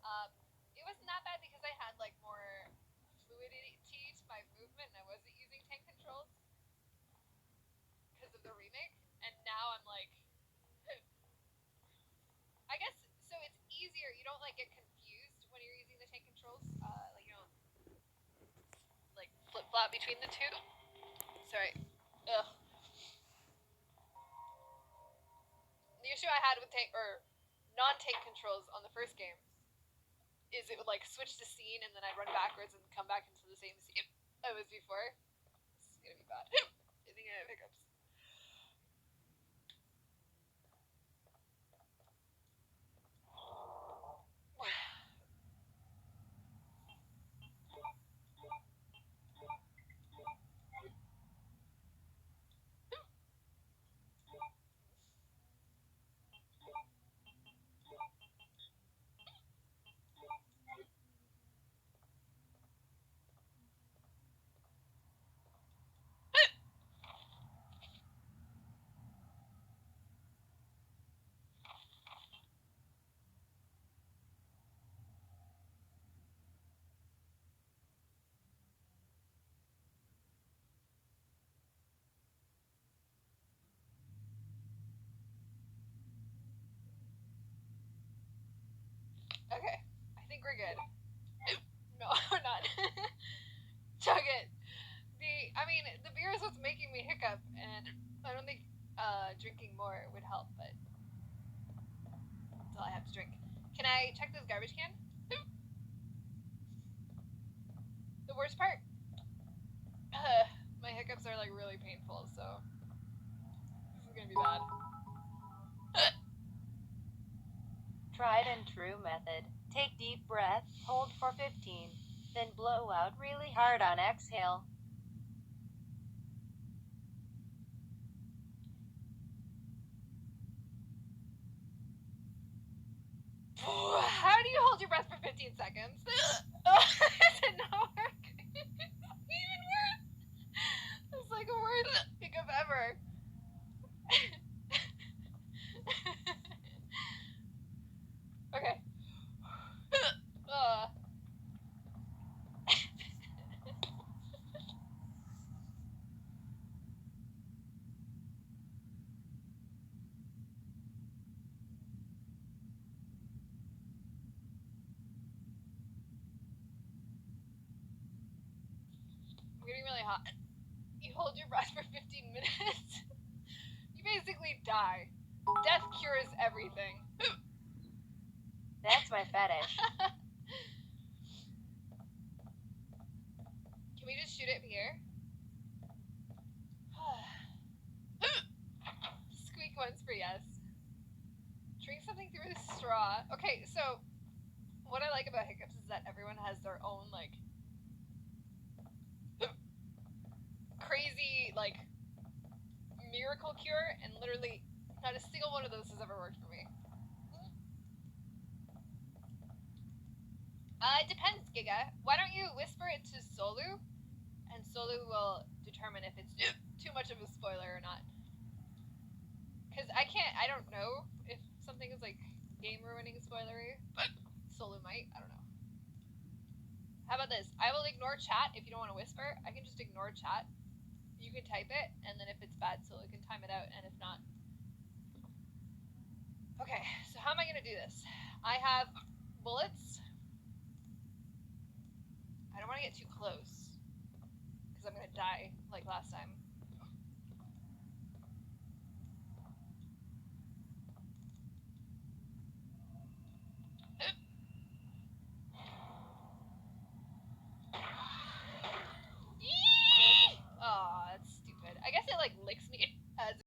Um, it wasn't that bad because I had like more fluidity to my movement and I wasn't using tank controls because of the remake. And now I'm like, I guess so. It's easier. You don't like get confused when you're using the tank controls. Like you don't like flip flop between the two. Sorry. Ugh. The issue I had with tank or non-tank controls on the first game is it would like switch the scene and then I'd run backwards and come back into the same scene I was before. This is gonna be bad. I think I have hiccups. Okay, I think we're good. No, we're not. Chug it. I mean, the beer is what's making me hiccup, and I don't think drinking more would help, but that's all I have to drink. Can I check this garbage can? The worst part, my hiccups are like really painful, so this is gonna be bad. Tried and true method. Take deep breath, hold for 15, then blow out really hard on exhale. How do you hold your breath for 15 seconds? Is it not working? Even worse. It's like a worst hiccup ever. Okay. Uh. I'm getting really hot. You hold your breath for 15 minutes. You basically die. Death cures everything. That's my fetish. Can we just shoot it here? Squeak once for yes. Drink something through a straw. Okay, so what I like about hiccups is that everyone has their own like crazy like miracle cure, and literally not a single one of those has ever worked for me. It depends, Giga. Why don't you whisper it to Solu, and Solu will determine if it's too much of a spoiler or not. Because I don't know if something is like game ruining spoilery, but Solu might. I don't know. How about this? I will ignore chat if you don't want to whisper. I can just ignore chat. You can type it, and then if it's bad, Solu can time it out, and if not. Okay, so how am I going to do this? I have bullets. I don't want to get too close, because I'm going to die like last time. Oh, that's stupid. I guess it like licks me.